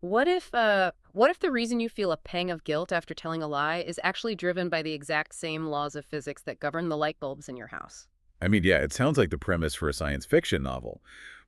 What if the reason you feel a pang of guilt after telling a lie is actually driven by the exact same laws of physics that govern the light bulbs in your house? I mean, yeah, it sounds like the premise for a science fiction novel,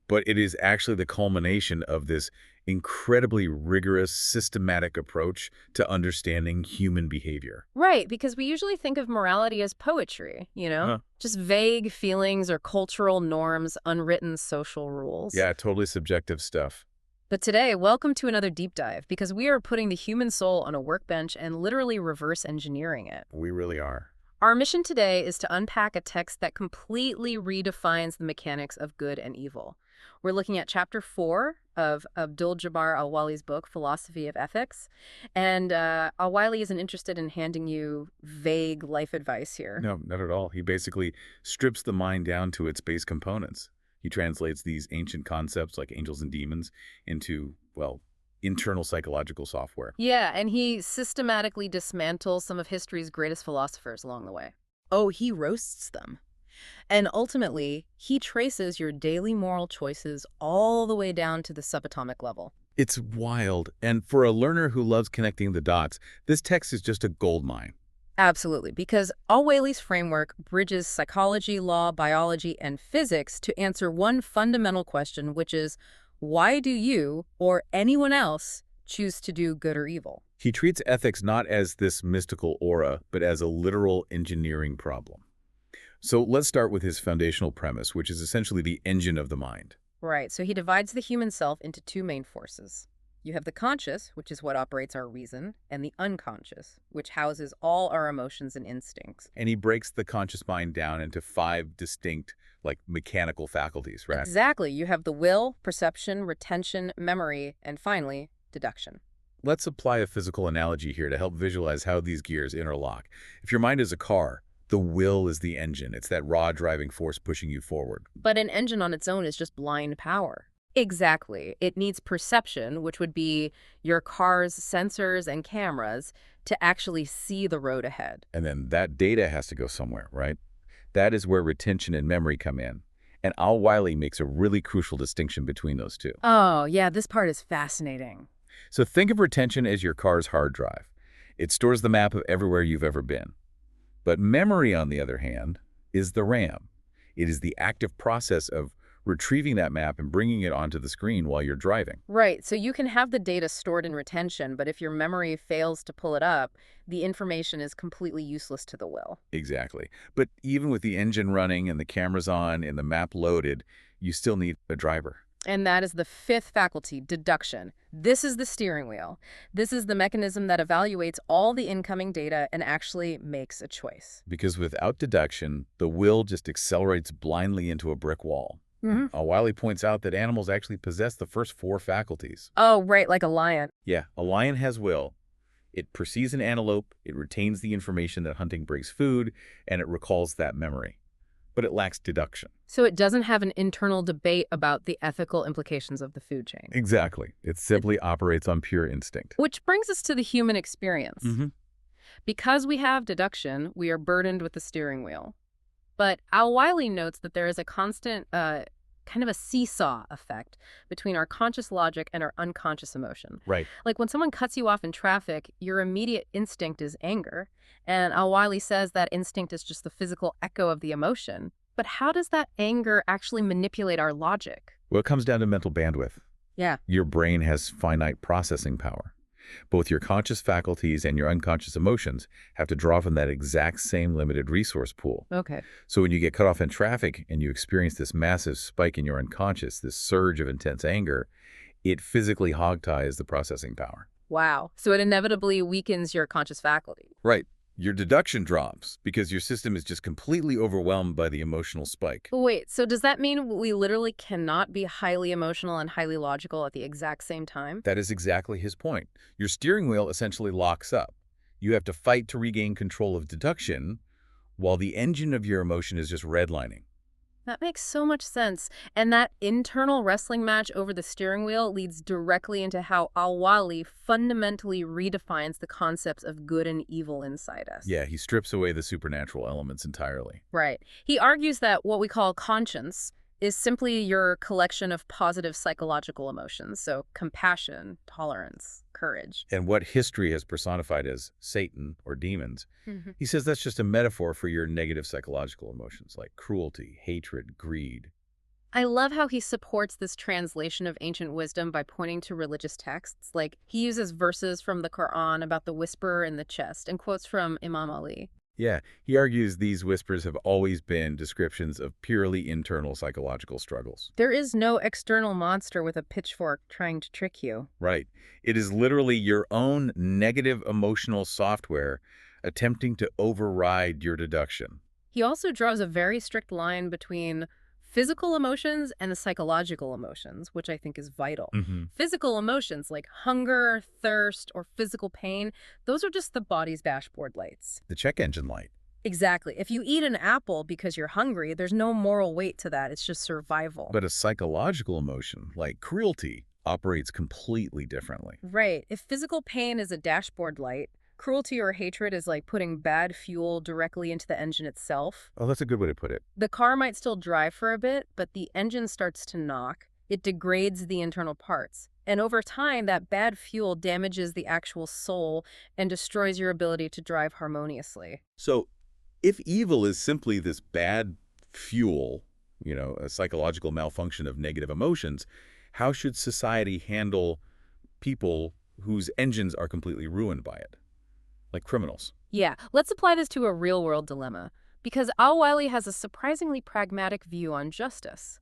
but it is actually the culmination of this incredibly rigorous, systematic approach to understanding human behavior. Right, because we usually think of morality as poetry, Huh. just vague feelings or cultural norms, unwritten social rules. Yeah, totally subjective stuff. But today, welcome to another deep dive because we are putting the human soul on a workbench and literally reverse engineering it. We really are. Our mission today is to unpack a text that completely redefines the mechanics of good and evil. We're looking at chapter 4 of Abdul Jabbar Al-Waily's book, Philosophy of Ethics. And Al-Waily isn't interested in handing you vague life advice here. No, not at all. He basically strips the mind down to its base components. He translates these ancient concepts like angels and demons into, well, internal psychological software. Yeah, and he systematically dismantles some of history's greatest philosophers along the way. Oh, he roasts them. And ultimately, he traces your daily moral choices all the way down to the subatomic level. It's wild, and for a learner who loves connecting the dots, this text is just a goldmine. Absolutely, because Al-Waily's framework bridges psychology, law, biology, and physics to answer one fundamental question, which is, why do you, or anyone else, choose to do good or evil? He treats ethics not as this mystical aura, but as a literal engineering problem. So let's start with his foundational premise, which is essentially the engine of the mind. Right, so he divides the human self into two main forces. You have the conscious, which is what operates our reason, and the unconscious, which houses all our emotions and instincts. And he breaks the conscious mind down into 5 distinct, like, mechanical faculties, right? Exactly. You have the will, perception, retention, memory, and finally, deduction. Let's apply a physical analogy here to help visualize how these gears interlock. If your mind is a car, the will is the engine. It's that raw driving force pushing you forward. But an engine on its own is just blind power. Exactly. It needs perception, which would be your car's sensors and cameras, to actually see the road ahead. And then that data has to go somewhere, right? That is where retention and memory come in. And Al-Waily makes a really crucial distinction between those two. Oh, yeah, this part is fascinating. So think of retention as your car's hard drive. It stores the map of everywhere you've ever been. But memory, on the other hand, is the RAM. It is the active process of retrieving that map and bringing it onto the screen while you're driving. Right, so you can have the data stored in retention, but if your memory fails to pull it up, the information is completely useless to the will. Exactly. But even with the engine running and the cameras on and the map loaded, you still need a driver. And that is the fifth faculty, deduction. This is the steering wheel. This is the mechanism that evaluates all the incoming data and actually makes a choice. Because without deduction, the will just accelerates blindly into a brick wall. Wiley points out that animals actually possess the first 4 faculties. Oh, right, like a lion. Yeah, a lion has will. It perceives an antelope, it retains the information that hunting brings food, and it recalls that memory. But it lacks deduction. So it doesn't have an internal debate about the ethical implications of the food chain. Exactly. It simply operates on pure instinct. Which brings us to the human experience. Because we have deduction, we are burdened with the steering wheel. But Al-Waily notes that there is a constant, kind of a seesaw effect between our conscious logic and our unconscious emotion. Right. Like when someone cuts you off in traffic, your immediate instinct is anger. And Al-Waily says that instinct is just the physical echo of the emotion. But how does that anger actually manipulate our logic? Well, it comes down to mental bandwidth. Yeah. Your brain has finite processing power. Both your conscious faculties and your unconscious emotions have to draw from that exact same limited resource pool. Okay. So when you get cut off in traffic and you experience this massive spike in your unconscious, this surge of intense anger, it physically hogties the processing power. Wow. So it inevitably weakens your conscious faculty. Right. Your deduction drops because your system is just completely overwhelmed by the emotional spike. Wait, so does that mean we literally cannot be highly emotional and highly logical at the exact same time? That is exactly his point. Your steering wheel essentially locks up. You have to fight to regain control of deduction, while the engine of your emotion is just redlining. That makes so much sense. And that internal wrestling match over the steering wheel leads directly into how Al-Waily fundamentally redefines the concepts of good and evil inside us. Yeah, he strips away the supernatural elements entirely. Right. He argues that what we call conscience is simply your collection of positive psychological emotions, so compassion, tolerance, courage. And what history has personified as Satan or demons, Mhm. he says that's just a metaphor for your negative psychological emotions like cruelty, hatred, greed. I love how he supports this translation of ancient wisdom by pointing to religious texts. Like, he uses verses from the Quran about the whisperer in the chest and quotes from Imam Ali. Yeah, he argues these whispers have always been descriptions of purely internal psychological struggles. There is no external monster with a pitchfork trying to trick you. Right. It is literally your own negative emotional software attempting to override your deduction. He also draws a very strict line between physical emotions and the psychological emotions, which I think is vital. Hmm. Physical emotions like hunger, thirst, or physical pain, those are just the body's dashboard lights. The check engine light. Exactly. If you eat an apple because you're hungry, there's no moral weight to that. It's just survival. But a psychological emotion, like cruelty, operates completely differently. Right. If physical pain is a dashboard light, cruelty or hatred is like putting bad fuel directly into the engine itself. Oh, that's a good way to put it. The car might still drive for a bit, but the engine starts to knock. It degrades the internal parts. And over time, that bad fuel damages the actual soul and destroys your ability to drive harmoniously. So, if evil is simply this bad fuel, a psychological malfunction of negative emotions, how should society handle people whose engines are completely ruined by it, like criminals? Yeah, let's apply this to a real-world dilemma, because Al-Waily has a surprisingly pragmatic view on justice.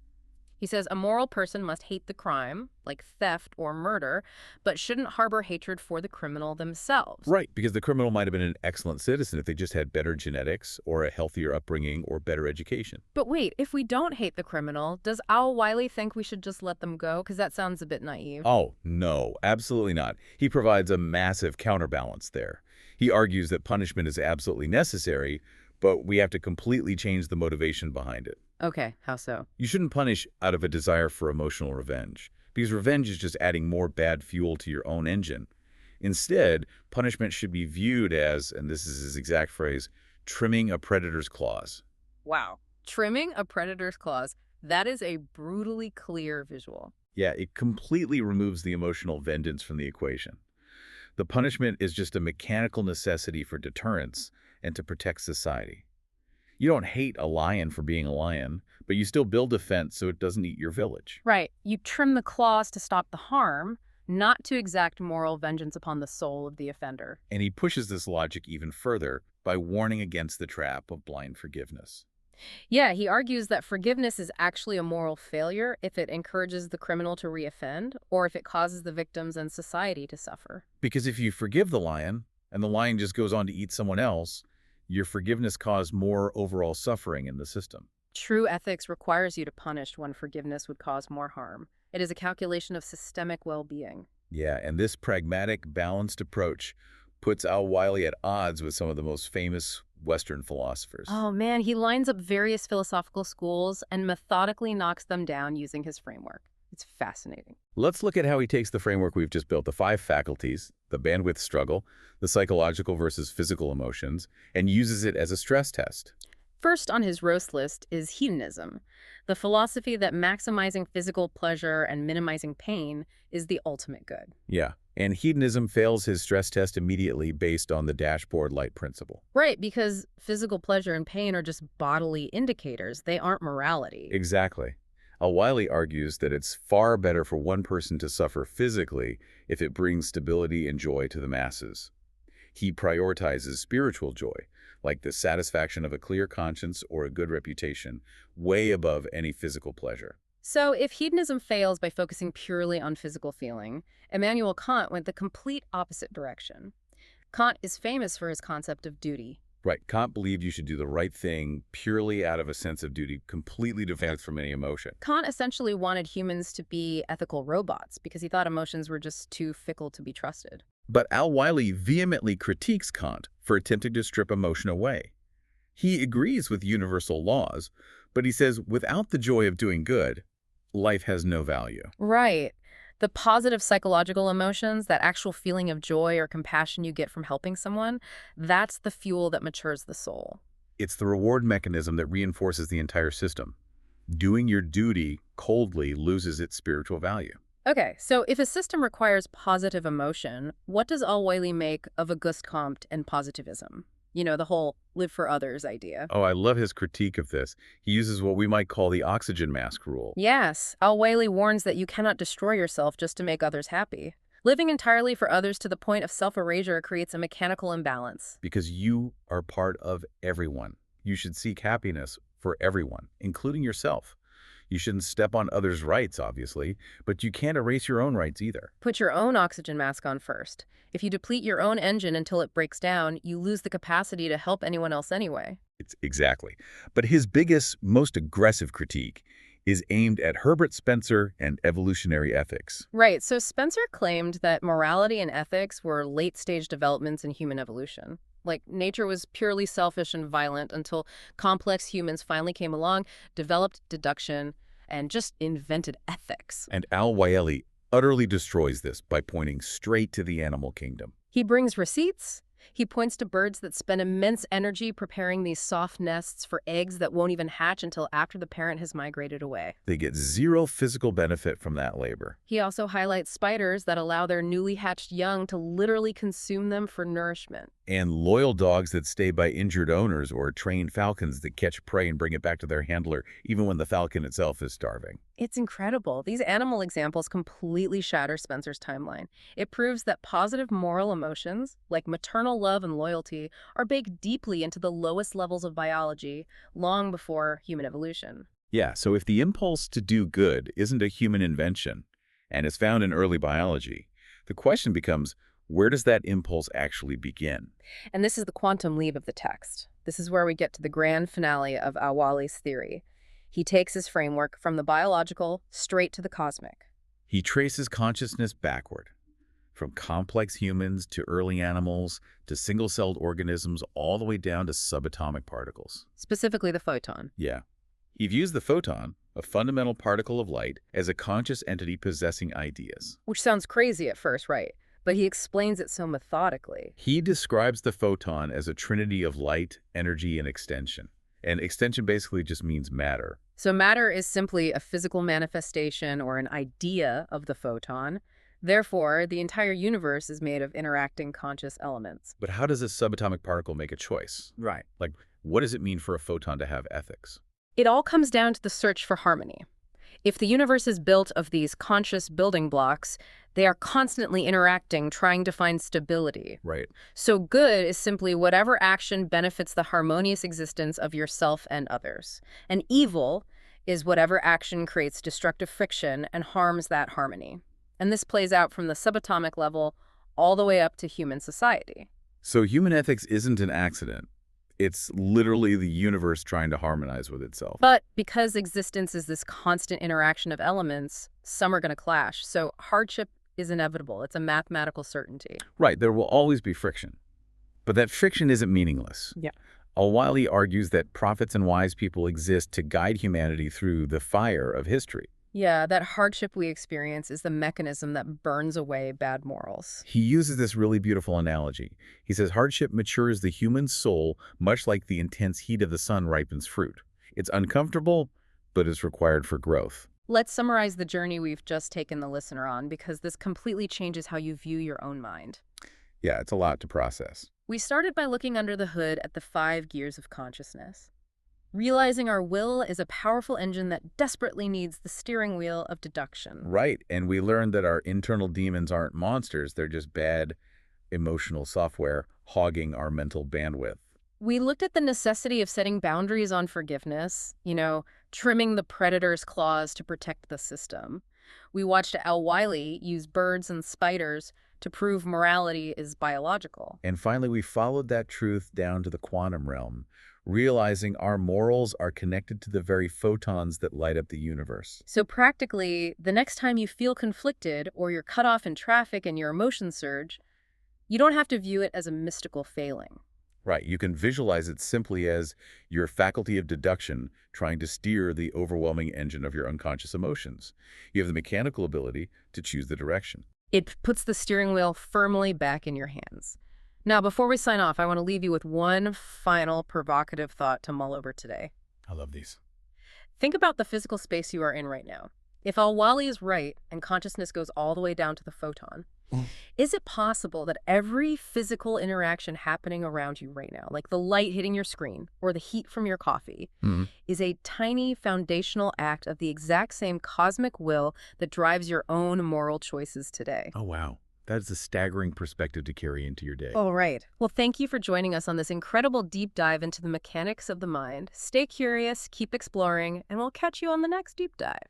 He says a moral person must hate the crime, like theft or murder, but shouldn't harbor hatred for the criminal themselves. Right, because the criminal might have been an excellent citizen if they just had better genetics or a healthier upbringing or better education. But wait, if we don't hate the criminal, does Al-Waily think we should just let them go? Because that sounds a bit naive. Oh, no, absolutely not. He provides a massive counterbalance there. He argues that punishment is absolutely necessary, but we have to completely change the motivation behind it. Okay, how so? You shouldn't punish out of a desire for emotional revenge, because revenge is just adding more bad fuel to your own engine. Instead, punishment should be viewed as, and this is his exact phrase, trimming a predator's claws. Wow. Trimming a predator's claws. That is a brutally clear visual. Yeah, it completely removes the emotional vengeance from the equation. The punishment is just a mechanical necessity for deterrence and to protect society. You don't hate a lion for being a lion, but you still build a fence so it doesn't eat your village. Right. You trim the claws to stop the harm, not to exact moral vengeance upon the soul of the offender. And he pushes this logic even further by warning against the trap of blind forgiveness. Yeah, he argues that forgiveness is actually a moral failure if it encourages the criminal to reoffend or if it causes the victims and society to suffer. Because if you forgive the lion, and the lion just goes on to eat someone else, your forgiveness caused more overall suffering in the system. True ethics requires you to punish when forgiveness would cause more harm. It is a calculation of systemic well-being. Yeah, and this pragmatic, balanced approach puts Al-Waily at odds with some of the most famous Western philosophers. Oh man, he lines up various philosophical schools and methodically knocks them down using his framework. It's fascinating. Let's look at how he takes the framework we've just built, the 5 faculties, the bandwidth struggle, the psychological versus physical emotions, and uses it as a stress test. First on his roast list is hedonism, the philosophy that maximizing physical pleasure and minimizing pain is the ultimate good. Yeah, and hedonism fails his stress test immediately based on the dashboard light principle. Right, because physical pleasure and pain are just bodily indicators. They aren't morality. Exactly. Al-Waily argues that it's far better for one person to suffer physically if it brings stability and joy to the masses. He prioritizes spiritual joy, like the satisfaction of a clear conscience or a good reputation, way above any physical pleasure. So if hedonism fails by focusing purely on physical feeling, Immanuel Kant went the complete opposite direction. Kant is famous for his concept of duty. Right, Kant believed you should do the right thing purely out of a sense of duty, completely detached from any emotion. Kant essentially wanted humans to be ethical robots because he thought emotions were just too fickle to be trusted. But Al-Waily vehemently critiques Kant for attempting to strip emotion away. He agrees with universal laws, but he says without the joy of doing good, life has no value. Right. The positive psychological emotions, that actual feeling of joy or compassion you get from helping someone, that's the fuel that matures the soul. It's the reward mechanism that reinforces the entire system. Doing your duty coldly loses its spiritual value. Okay, so if a system requires positive emotion, what does Al-Waily make of Auguste Comte and positivism? You know, the whole live for others idea. Oh, I love his critique of this. He uses what we might call the oxygen mask rule. Yes, Al-Waily warns that you cannot destroy yourself just to make others happy. Living entirely for others to the point of self-erasure creates a mechanical imbalance. Because you are part of everyone. You should seek happiness for everyone, including yourself. You shouldn't step on others' rights, obviously, but you can't erase your own rights either. Put your own oxygen mask on first. If you deplete your own engine until it breaks down, you lose the capacity to help anyone else anyway. It's exactly. But his biggest, most aggressive critique is aimed at Herbert Spencer and evolutionary ethics. Right, so Spencer claimed that morality and ethics were late-stage developments in human evolution. Like, nature was purely selfish and violent until complex humans finally came along, developed deduction, and just invented ethics. And Al-Waily utterly destroys this by pointing straight to the animal kingdom. He brings receipts. He points to birds that spend immense energy preparing these soft nests for eggs that won't even hatch until after the parent has migrated away. They get zero physical benefit from that labor. He also highlights spiders that allow their newly hatched young to literally consume them for nourishment. And loyal dogs that stay by injured owners, or trained falcons that catch prey and bring it back to their handler even when the falcon itself is starving. It's incredible. These animal examples completely shatter Spencer's timeline. It proves that positive moral emotions, like maternal love and loyalty, are baked deeply into the lowest levels of biology, long before human evolution. Yeah, so if the impulse to do good isn't a human invention and is found in early biology, the question becomes, where does that impulse actually begin? And this is the quantum leap of the text. This is where we get to the grand finale of Al-Waily's theory. He takes his framework from the biological straight to the cosmic. He traces consciousness backward, from complex humans to early animals to single-celled organisms all the way down to subatomic particles. Specifically the photon. Yeah. He views the photon, a fundamental particle of light, as a conscious entity possessing ideas. Which sounds crazy at first, right? But he explains it so methodically. He describes the photon as a trinity of light, energy, and extension. And extension basically just means matter. So matter is simply a physical manifestation or an idea of the photon. Therefore, the entire universe is made of interacting conscious elements. But how does a subatomic particle make a choice? Right. Like, what does it mean for a photon to have ethics? It all comes down to the search for harmony. If the universe is built of these conscious building blocks, they are constantly interacting, trying to find stability. Right. So good is simply whatever action benefits the harmonious existence of yourself and others. And evil is whatever action creates destructive friction and harms that harmony. And this plays out from the subatomic level all the way up to human society. So human ethics isn't an accident. It's literally the universe trying to harmonize with itself. But because existence is this constant interaction of elements, some are going to clash. So hardship is inevitable. It's a mathematical certainty. Right, there will always be friction. But that friction isn't meaningless. Yeah. Al-Waily argues that prophets and wise people exist to guide humanity through the fire of history. Yeah, that hardship we experience is the mechanism that burns away bad morals. He uses this really beautiful analogy. He says hardship matures the human soul much like the intense heat of the sun ripens fruit. It's uncomfortable, but it's required for growth. Let's summarize the journey we've just taken the listener on, because this completely changes how you view your own mind. Yeah, it's a lot to process. We started by looking under the hood at the 5 gears of consciousness. Realizing our will is a powerful engine that desperately needs the steering wheel of deduction. Right, and we learned that our internal demons aren't monsters. They're just bad emotional software hogging our mental bandwidth. We looked at the necessity of setting boundaries on forgiveness, trimming the predator's claws to protect the system. We watched Al-Waily use birds and spiders to prove morality is biological. And finally, we followed that truth down to the quantum realm, realizing our morals are connected to the very photons that light up the universe. So practically, the next time you feel conflicted or you're cut off in traffic and your emotions surge, you don't have to view it as a mystical failing. Right, you can visualize it simply as your faculty of deduction trying to steer the overwhelming engine of your unconscious emotions. You have the mechanical ability to choose the direction. It puts the steering wheel firmly back in your hands. Now, before we sign off, I want to leave you with one final provocative thought to mull over today. I love these. Think about the physical space you are in right now. If Al-Wali is right and consciousness goes all the way down to the photon, is it possible that every physical interaction happening around you right now, like the light hitting your screen or the heat from your coffee, Hmm. is a tiny foundational act of the exact same cosmic will that drives your own moral choices today? Oh, wow. That is a staggering perspective to carry into your day. All right. Well, thank you for joining us on this incredible deep dive into the mechanics of the mind. Stay curious, keep exploring, and we'll catch you on the next deep dive.